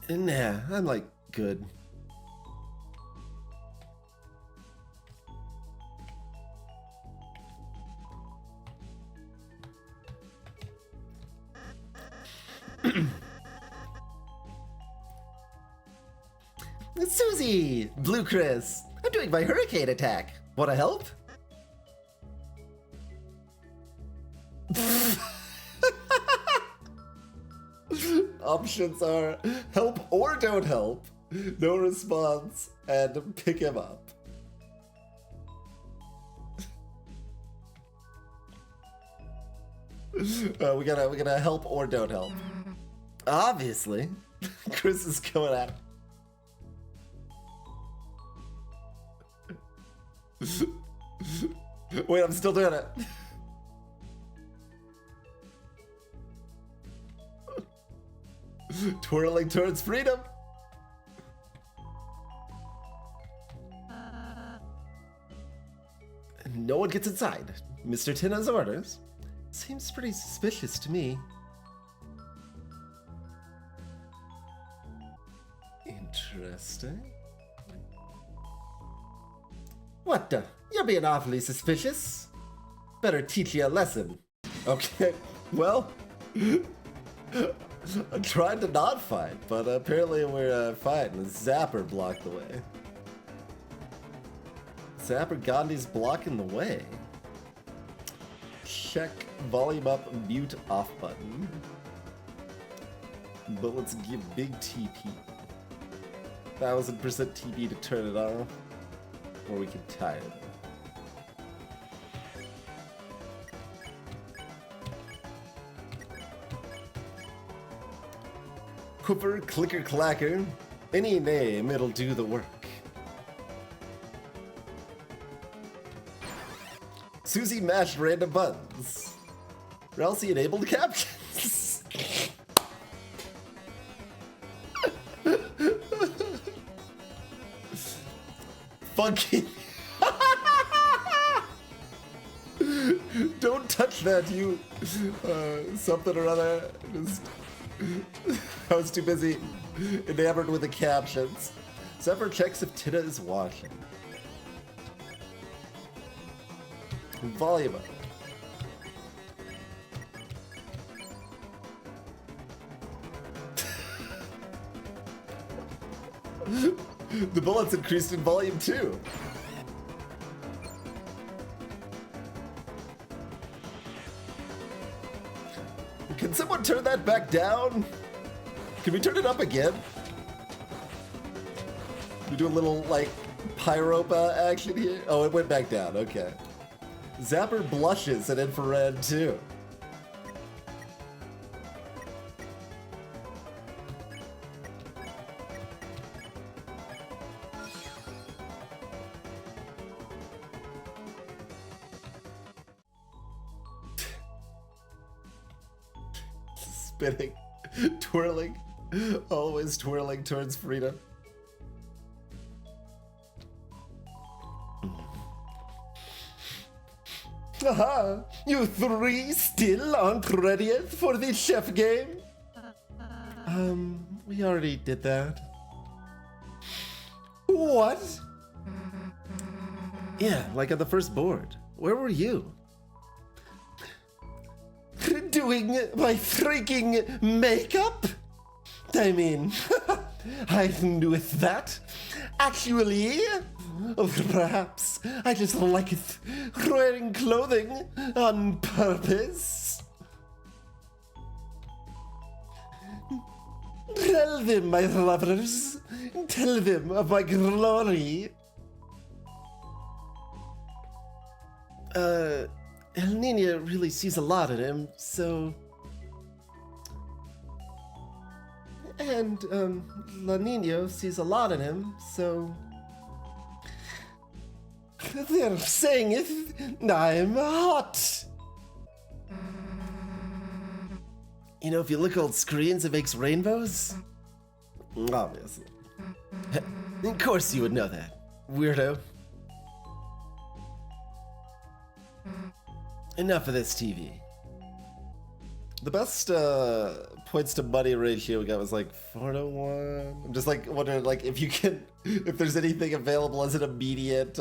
Nah, I'm like good. Susie! Blue Chris! I'm doing my hurricane attack. Wanna help? Options are help or don't help, no response, and pick him up. We gotta help or don't help. Obviously, Chris is going at it. Wait, I'm still doing it. Twirling towards freedom. No one gets inside. Mr. Tina's orders. Seems pretty suspicious to me. Interesting. What the? You're being awfully suspicious. Better teach you a lesson. Okay, well, I tried to not fight, but apparently we're fighting. The Zapper blocked the way. Zapper Gandhi's blocking the way. Check volume up, mute off button. But let's give big TP. 1000% TP to turn it off. Or we can tie it. Hooper, clicker, clacker. Any name, it'll do the work. Susie mashed random buttons. Ralsei enabled captions. Funky. Don't touch that, you. Something or other. Just. I was too busy enamored with the captions. Zephyr checks if Tina is watching. Volume up. The bullets increased in volume too. Can someone turn that back down? Can we turn it up again? We do a little, like, pyropa action here? Oh, it went back down, okay. Zapper blushes at infrared, too. Spinning, twirling, always twirling towards freedom. Aha! You three still aren't ready yet for the chef game? We already did that. What? Yeah, like on the first board. Where were you? Doing my freaking makeup? I mean, I'm with that. Actually, or perhaps I just like it wearing clothing on purpose. Tell them, my lovers. Tell them of my glory. El Nino really sees a lot in him, so... And, La Nino sees a lot in him, so... They're saying it, I'm hot! You know, if you look at old screens, it makes rainbows? Obviously. Of course you would know that, weirdo. Enough of this TV. The best points to money ratio we got was like 4-1. I'm just like wondering like if you can, if there's anything available as an immediate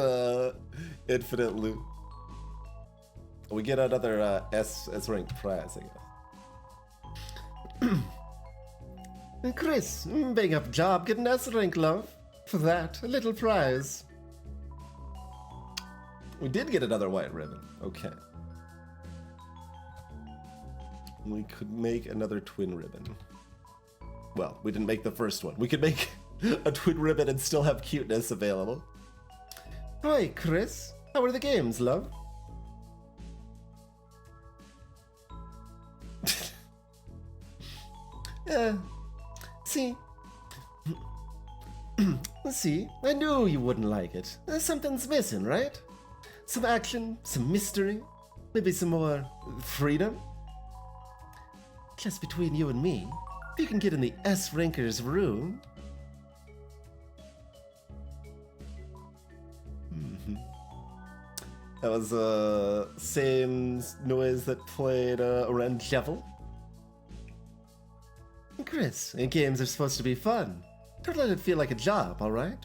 infinite loot. We get another S rank prize, I guess. Chris, big up job, get an S rank, love. For that, a little prize. We did get another white ribbon. Okay. We could make another twin ribbon. Well, we didn't make the first one. We could make a twin ribbon and still have cuteness available. Hi, Chris. How are the games, love? See? See, I knew you wouldn't like it. Something's missing, right? Some action, some mystery, maybe some more freedom. Just between you and me, if you can get in the S-Ranker's room... That was the same noise that played around Devil. Chris, games are supposed to be fun. Don't let it feel like a job, alright?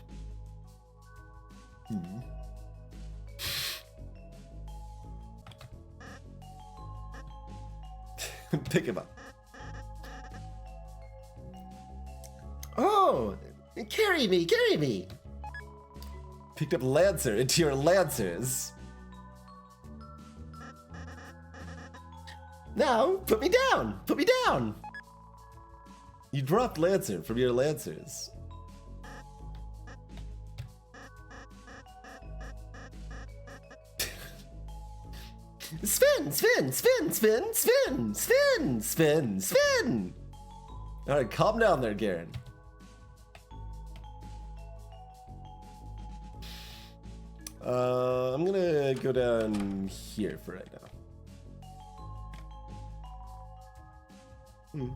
Pick him up. Oh! Carry me, carry me! Picked up Lancer into your Lancers. Now, put me down! Put me down! You dropped Lancer from your Lancers. Spin, spin, spin, spin, spin, spin, spin, spin! Alright, calm down there, Garen. I'm gonna go down here for right now.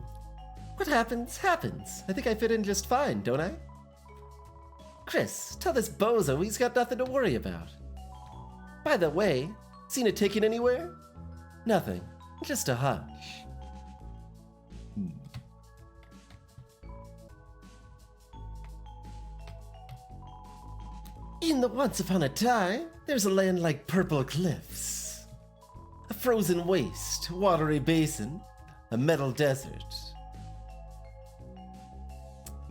What happens, happens. I think I fit in just fine, don't I? Chris, tell this bozo he's got nothing to worry about. By the way, seen it taken anywhere? Nothing, just a hunch. In the once upon a time, there's a land like purple cliffs. A frozen waste, watery basin, a metal desert.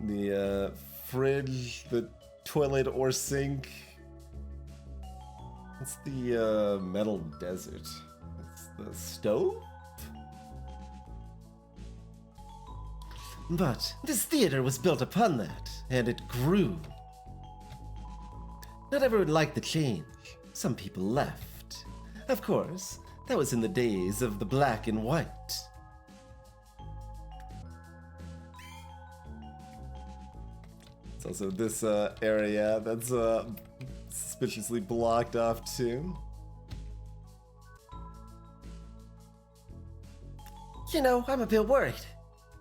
The fridge, the toilet or sink. What's the metal desert? It's the stove? But this theater was built upon that, and it grew. Not everyone liked the change. Some people left. Of course, that was in the days of the black and white. It's also this area that's suspiciously blocked off too. You know, I'm a bit worried.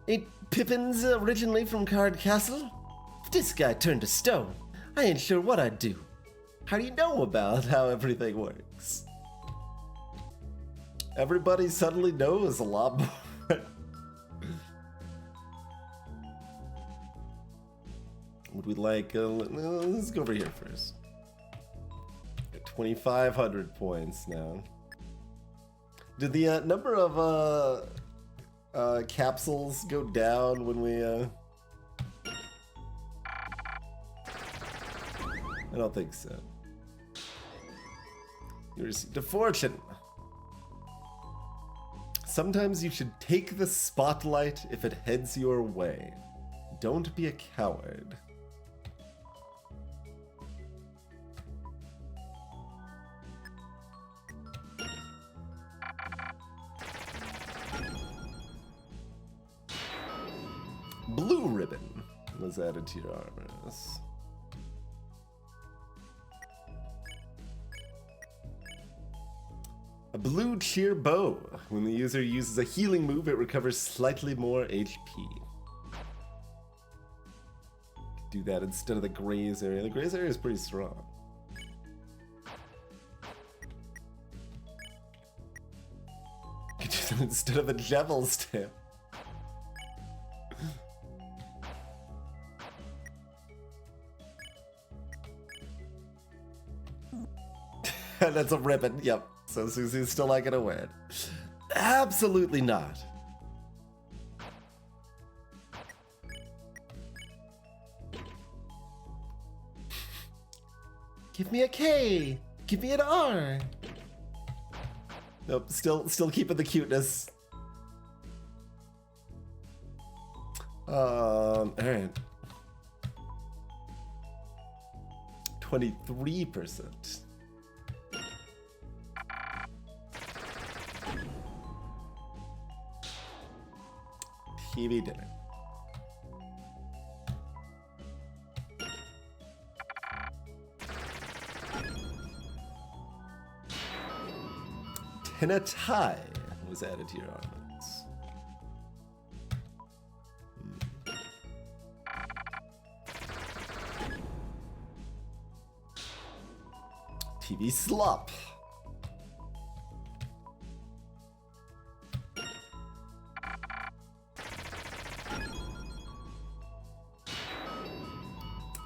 Ain't Pippin's originally from Card Castle? If this guy turned to stone, I ain't sure what I'd do. How do you know about how everything works? Everybody suddenly knows a lot more. Would we like, let's go over here first. Got 2,500 points now. Did the number of capsules go down when we I don't think so. You received a fortune. Sometimes you should take the spotlight if it heads your way. Don't be a coward. Blue ribbon was added to your armors. A blue cheer bow. When the user uses a healing move, it recovers slightly more HP. Do that instead of the graze area. The graze area is pretty strong. Could do instead of a devil stamp. That's a ribbon, yep. So Susie's still not gonna win. Absolutely not. Give me a K. Give me an R. Nope, still keeping the cuteness. Alright. 23%. TV dinner. Tie was added to your armaments. TV slop.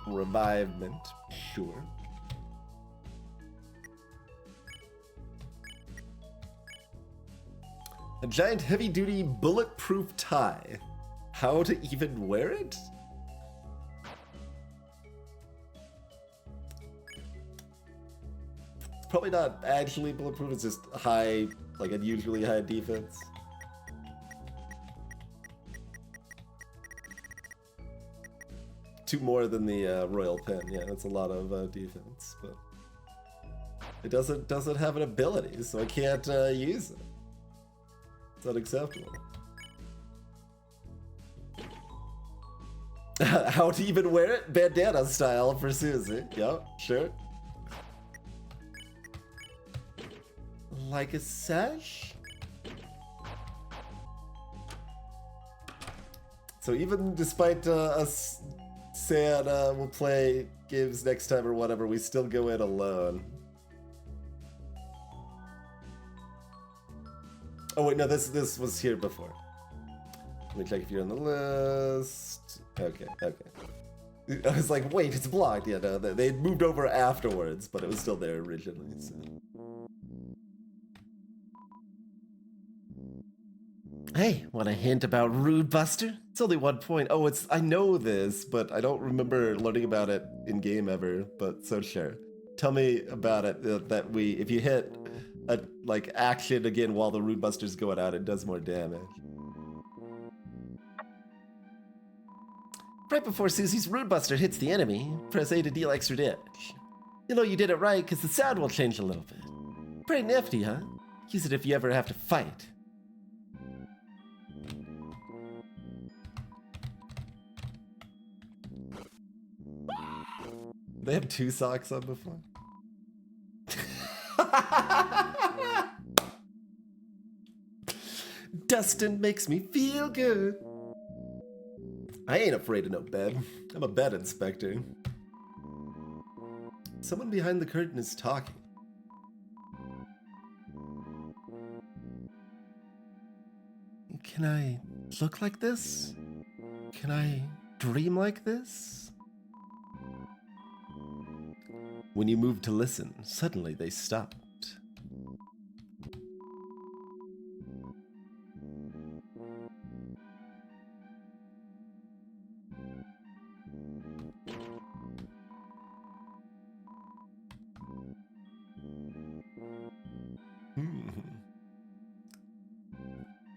Revivement, sure. A giant heavy-duty bulletproof tie. How to even wear it? It's probably not actually bulletproof, it's just high, like unusually high defense. Two more than the royal pen, yeah, that's a lot of defense, but it doesn't have an ability, so I can't use it. It's unacceptable. How to even wear it? Bandana style for Susie. Yep, sure. Like a sash? So even despite us saying we'll play games next time or whatever, we still go in alone. Oh wait, no, this was here before. Let me check if you're on the list. Okay. I was like, wait, it's blocked. Yeah, no, they moved over afterwards, but it was still there originally. So. Hey, want a hint about Rude Buster? It's only 1 point. Oh, I know this, but I don't remember learning about it in game ever. But so sure, tell me about it. If you hit a action again while the Rude Buster's going out, it does more damage. Right before Susie's Rude Buster hits the enemy, press A to deal extra damage. You know you did it right because the sound will change a little bit. Pretty nifty, huh? Use it if you ever have to fight. They have 2 socks on before. Dustin makes me feel good. I ain't afraid of no bed. I'm a bed inspector. Someone behind the curtain is talking. Can I look like this? Can I dream like this? When you moved to listen, suddenly they stopped.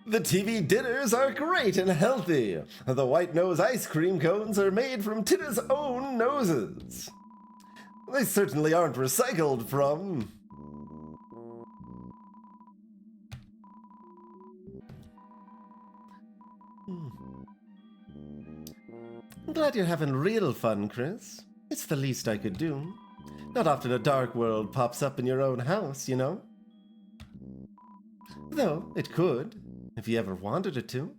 The TV dinners are great and healthy. The white nose ice cream cones are made from Tina's own noses. They certainly aren't recycled from... I'm glad you're having real fun, Chris. It's the least I could do. Not often a dark world pops up in your own house, you know? Though, it could, if you ever wanted it to.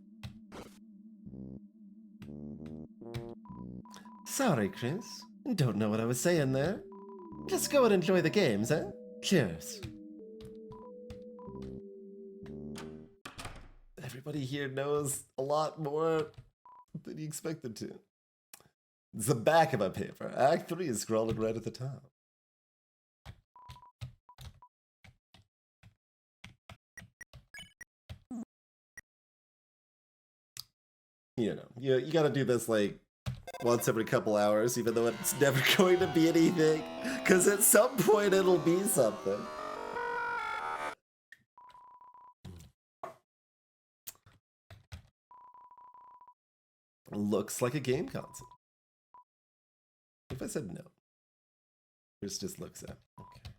Sorry, Chris. Don't know what I was saying there. Just go and enjoy the games, eh? Cheers. Everybody here knows a lot more than you expect them to. It's the back of my paper. Act 3 is scrolling right at the top. You know, you gotta do this like once every couple hours, even though it's never going to be anything, because at some point it'll be something. Looks like a game console. If I said no, Chris just looks at. Okay.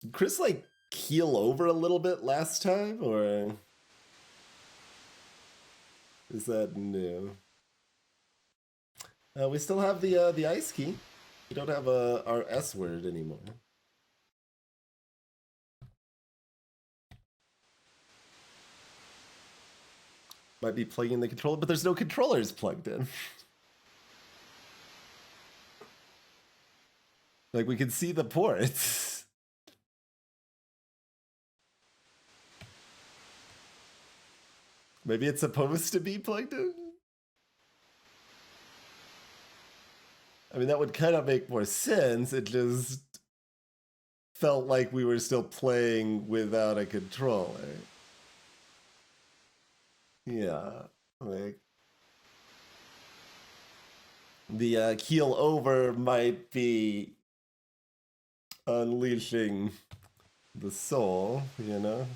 Did Chris like keel over a little bit last time, or is that new? We still have the ice key. We don't have our S word anymore. Might be plugging the controller, but there's no controllers plugged in. Like, we can see the ports. Maybe it's supposed to be plugged in? I mean, that would kind of make more sense. It just felt like we were still playing without a controller. Yeah, like the keel over might be unleashing the soul, you know?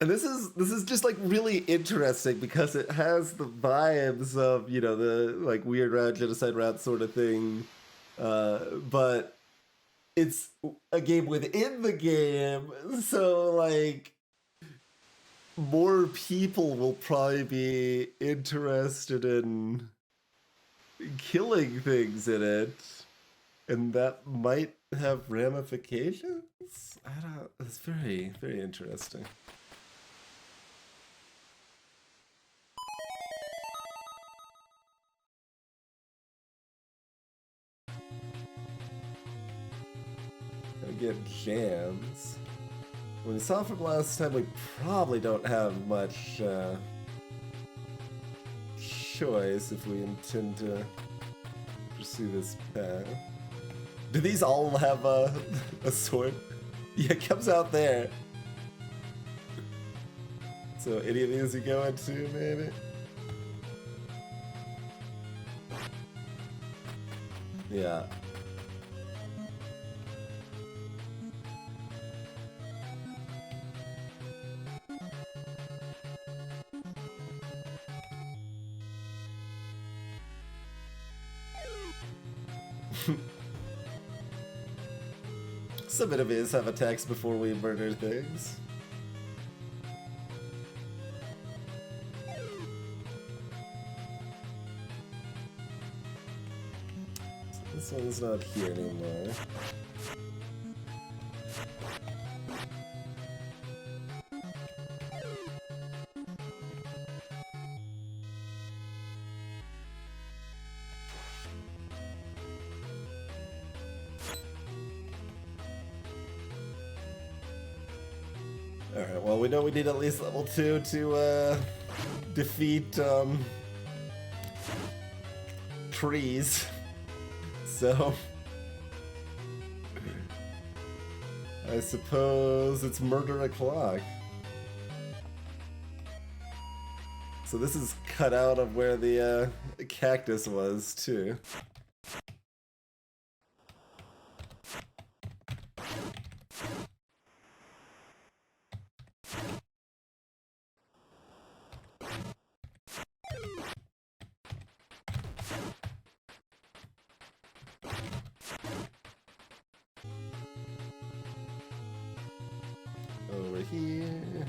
And this is just like really interesting because it has the vibes of, you know, the like weird route, genocide route sort of thing. But it's a game within the game, so like more people will probably be interested in killing things in it, and that might have ramifications. I don't. It's very, very interesting. I get jams. When we saw from last time, we probably don't have much choice if we intend to pursue this path. Do these all have a sword? Yeah, it comes out there. So any of these you go into, maybe? Yeah. Some enemies have attacks before we murder things. This one's not here anymore. Alright, well, we know we need at least level 2 to defeat trees. So I suppose it's murder o'clock. So this is cut out of where the cactus was too. Over here.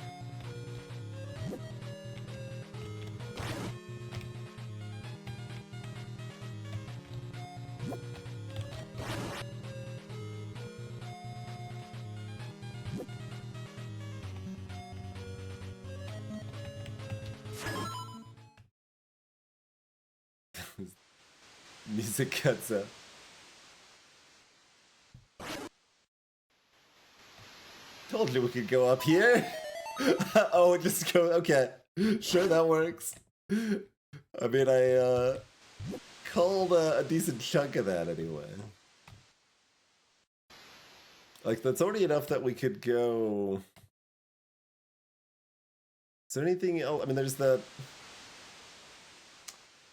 Music cuts out. Told you we could go up here. Oh, just go. Okay, sure, that works. I mean, I called a decent chunk of that anyway. Like, that's already enough that we could go. Is there anything else? I mean, there's that.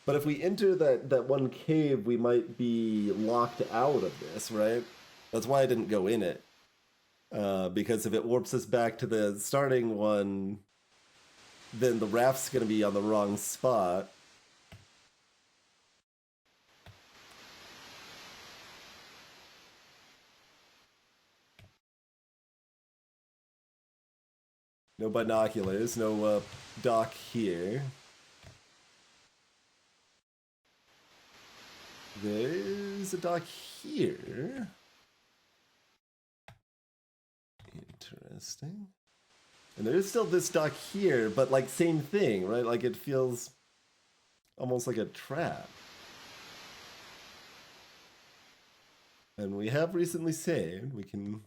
But if we enter that one cave, we might be locked out of this, right? That's why I didn't go in it. Because if it warps us back to the starting one, then the raft's going to be on the wrong spot. No binoculars, no dock here. There's a dock here. Interesting. And there is still this dock here, but like same thing, right? Like it feels almost like a trap. And we have recently saved. We can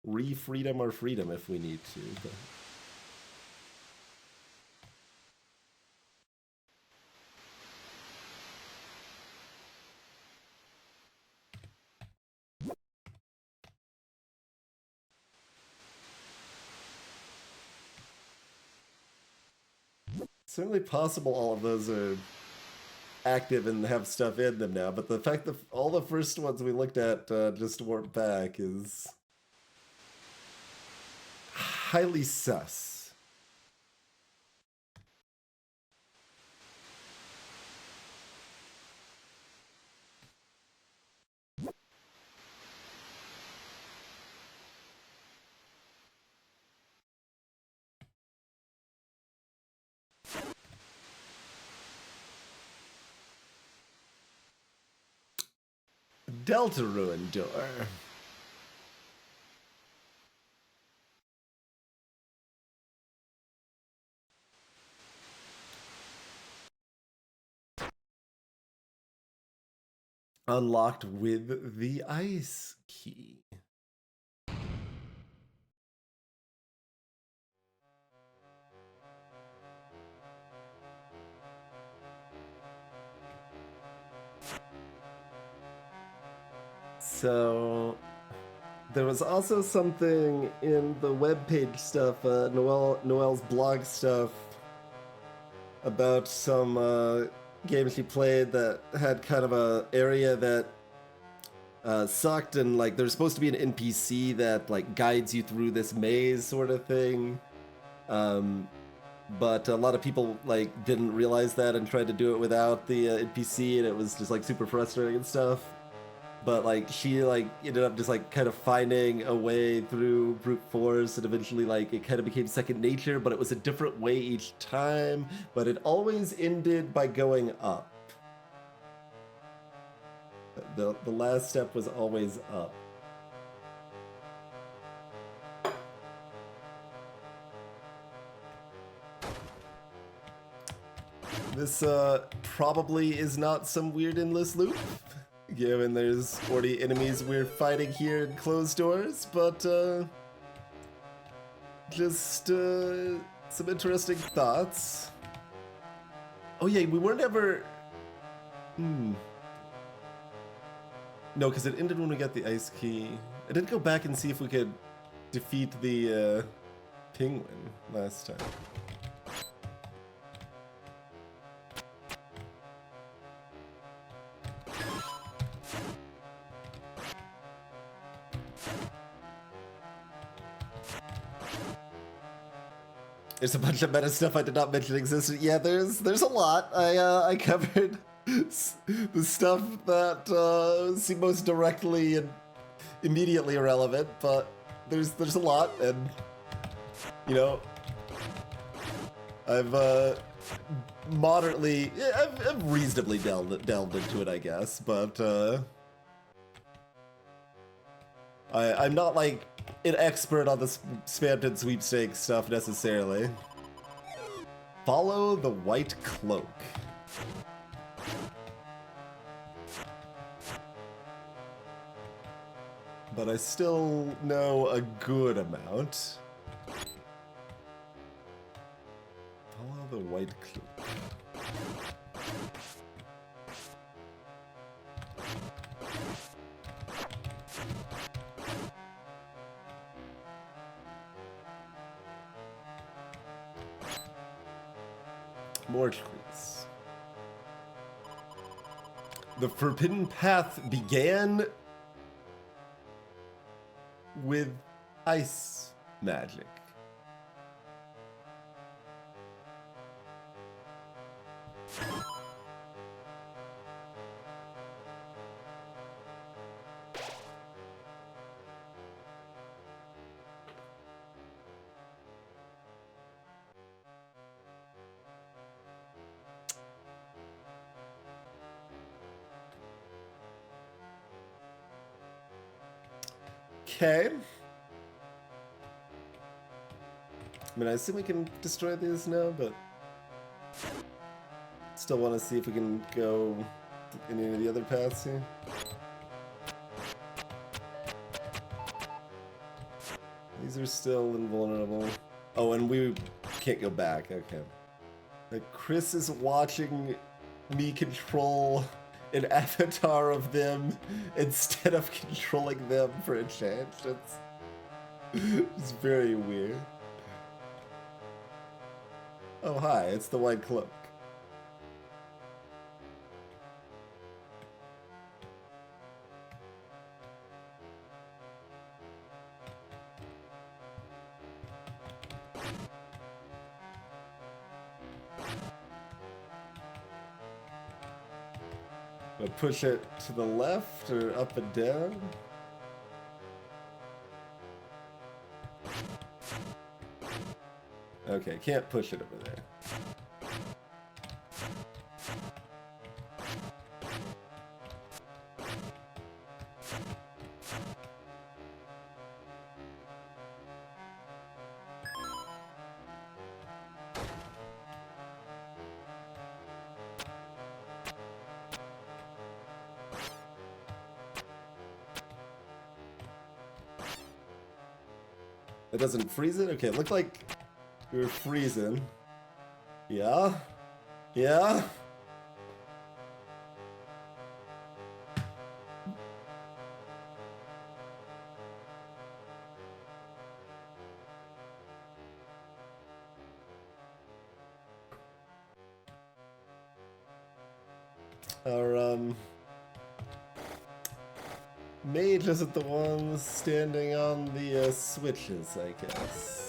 re-freedom our freedom if we need to. But... certainly possible all of those are active and have stuff in them now, but the fact that all the first ones we looked at just warped back is highly sus. Deltarune door. Unlocked with the ice key. So there was also something in the webpage stuff, Noelle's blog stuff, about some game she played that had kind of a area that sucked, and like there's supposed to be an NPC that like guides you through this maze sort of thing. But a lot of people like didn't realize that and tried to do it without the NPC, and it was just like super frustrating and stuff. But like she like ended up just like kind of finding a way through brute force, and eventually like it kind of became second nature, but it was a different way each time, but it always ended by going up. The last step was always up. This probably is not some weird endless loop, given there's 40 enemies we're fighting here in closed doors, but just some interesting thoughts. Oh yeah, we weren't ever... No, because it ended when we got the ice key. I did go back and see if we could defeat the penguin last time. There's a bunch of meta stuff I did not mention existed. Yeah, there's a lot. I covered the stuff that seem most directly and immediately irrelevant, but there's a lot, and you know, I've moderately, I've reasonably delved into it, I guess, but I'm not like an expert on the Spamton sweepstakes stuff necessarily. Follow the white cloak. but I still know a good amount. Follow the white cloak. More trees. The forbidden path began with ice magic. Okay. I mean, I assume we can destroy these now, but still want to see if we can go any of the other paths here. These are still invulnerable. Oh, and we can't go back. Okay. Like Chris is watching me control an avatar of them instead of controlling them for a change. It's very weird. Oh, hi, it's the white cloak. But push it to the left or up and down? Okay, can't push it over there. It doesn't freeze it? Okay, it looked like we were freezing. Yeah? Yeah? Our, mage isn't the one standing on the, switches, I guess.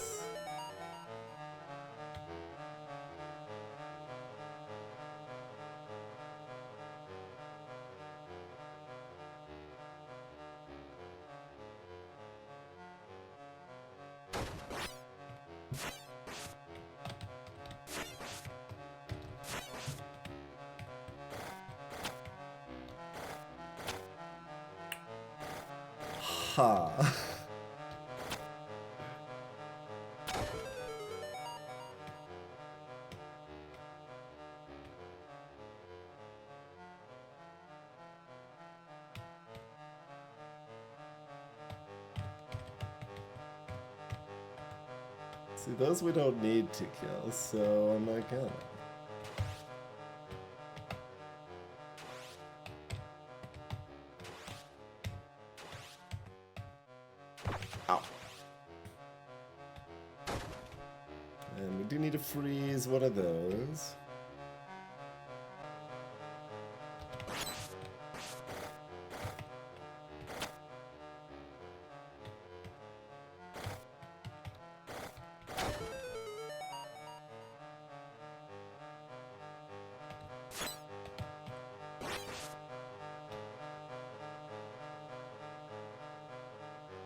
Ha. See, those we don't need to kill, so I'm not gonna. Ow. And we do need to freeze one of those.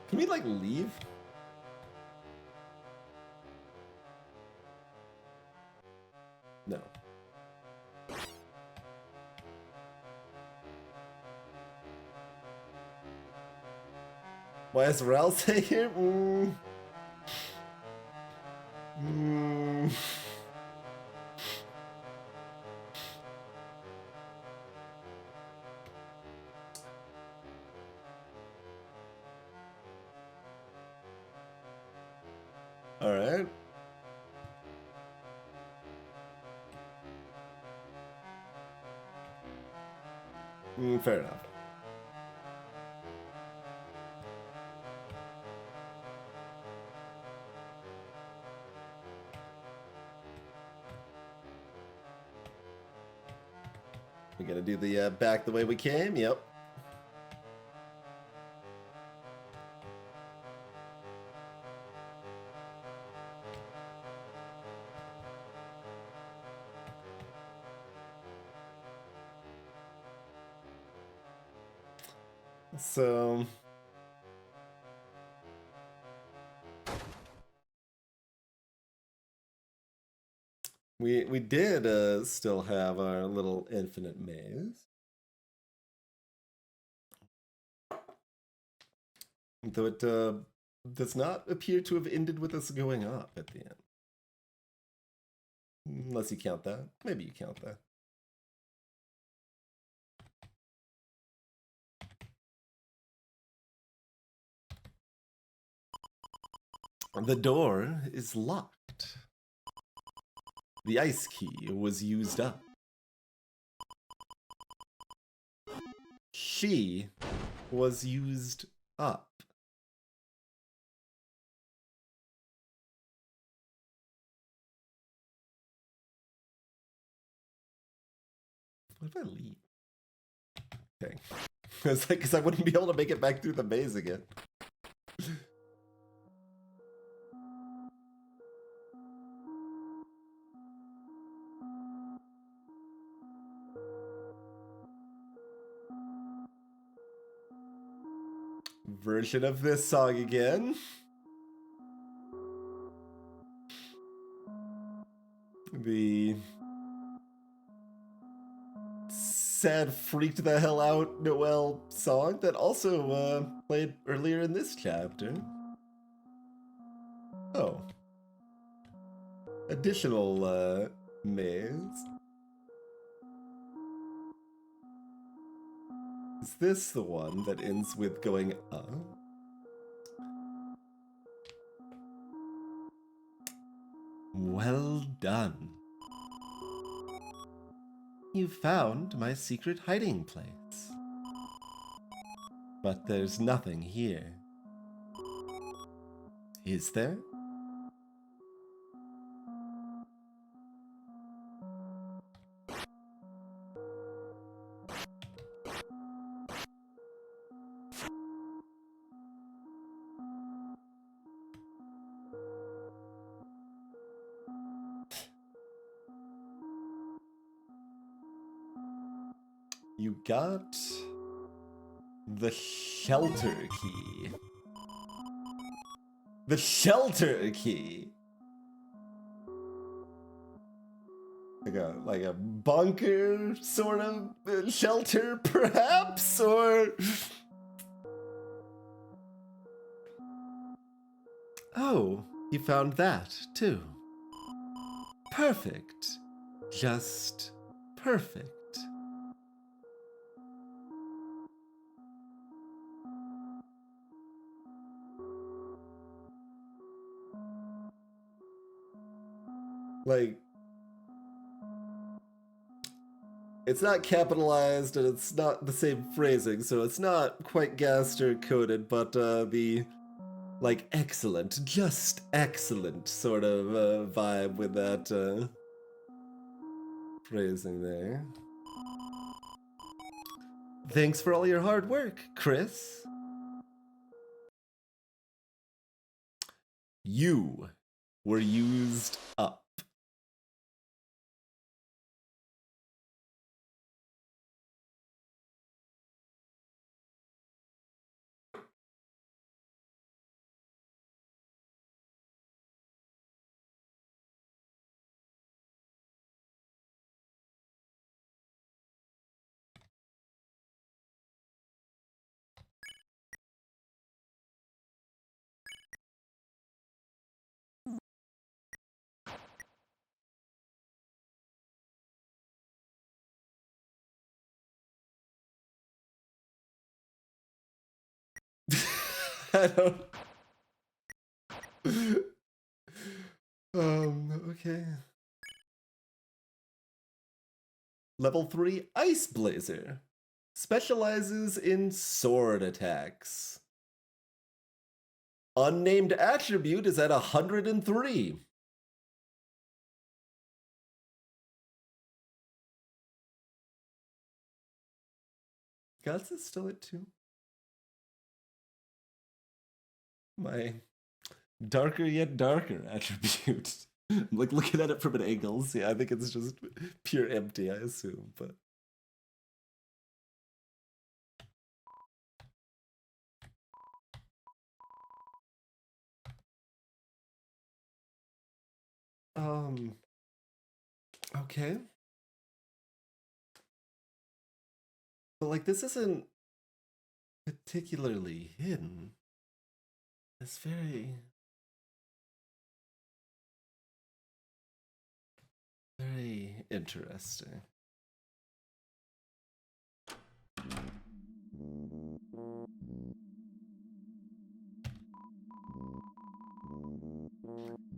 Can we, like, leave? No. Why is Rel staying here? All right. Fair enough. We gotta do the back the way we came. Yep. So we did still have our little infinite maze. Though it does not appear to have ended with us going up at the end. Unless you count that. Maybe you count that. The door is locked. The ice key was used up. She was used up. What if I leave? Okay. It's like, because I wouldn't be able to make it back through the maze again. Version of this song again. The sad freaked the hell out Noel song that also played earlier in this chapter. Oh. Additional maze. Is this the one that ends with going up? Well done. You found my secret hiding place. But there's nothing here. Is there? You got the shelter key. The shelter key. Like a bunker sort of shelter, perhaps, or oh, you found that too. Perfect. Just perfect. Like, it's not capitalized and it's not the same phrasing, so it's not quite gassed or coded, but the like excellent, just excellent sort of vibe with that phrasing there. Thanks for all your hard work, Chris. You were used up. I don't. Okay. Level 3 𝕊𝖊𝖉𝖔𝖒. Specializes in sword attacks. Unnamed attribute is at 103. Guts is still at 2. My darker yet darker attribute. I'm like looking at it from an angle. See, I think it's just pure empty, I assume, but. Okay. But like this isn't particularly hidden. It's very interesting.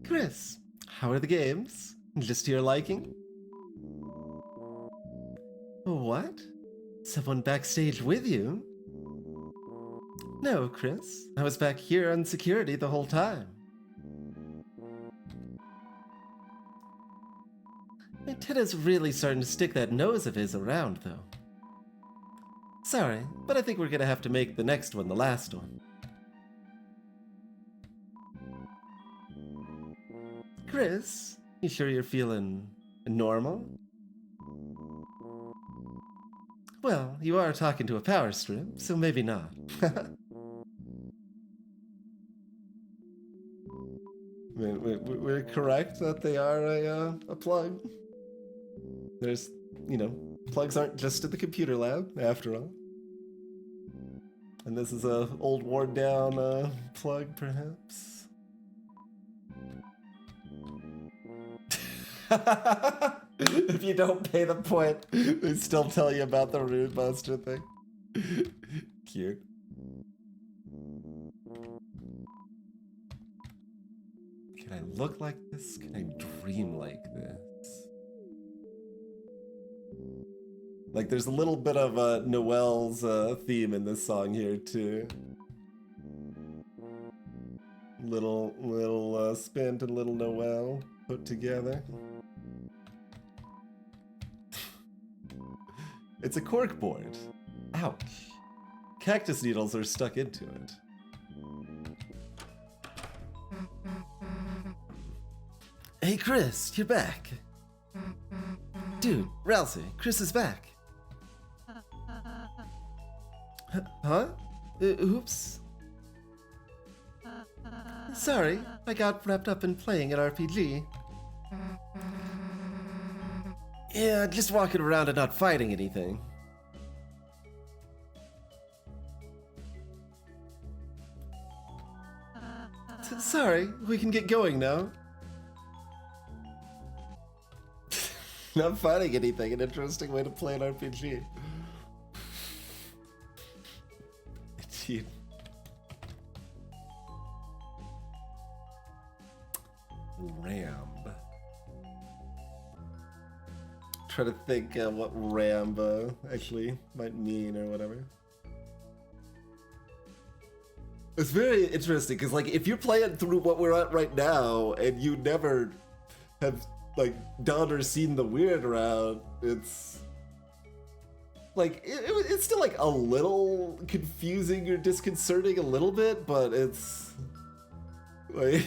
Chris, how are the games? Just to your liking? What? Someone backstage with you? No, Chris. I was back here on security the whole time. Tedda's really starting to stick that nose of his around, though. Sorry, but I think we're gonna have to make the next one the last one. Chris, you sure you're feeling normal? Well, you are talking to a power strip, so maybe not. We're correct that they are a plug. There's, you know, plugs aren't just at the computer lab, after all. And this is a old worn down plug, perhaps. If you don't pay the point, they still tell you about the Rune Buster thing. Cute. Can I look like this? Can I dream like this? Like, there's a little bit of Noel's theme in this song here, too. Little Spint and little Noel put together. It's a cork board. Ouch. Cactus needles are stuck into it. Hey Chris, you're back. Dude, Rousey, Chris is back. Huh? Oops. Sorry, I got wrapped up in playing an RPG. Yeah, just walking around and not fighting anything. Sorry, we can get going now. Not fighting anything, an interesting way to play an RPG. Dude. Ram. Try to think what Ram actually might mean or whatever. It's very interesting because, like, if you're playing through what we're at right now and you never have like done or seen the weird round, it's like it's still like a little confusing or disconcerting a little bit, but it's like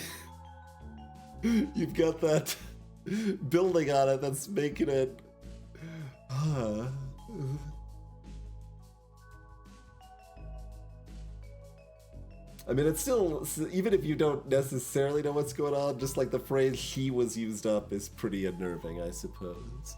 you've got that building on it that's making it I mean, it's still, even if you don't necessarily know what's going on, just like the phrase "he was used up" is pretty unnerving, I suppose.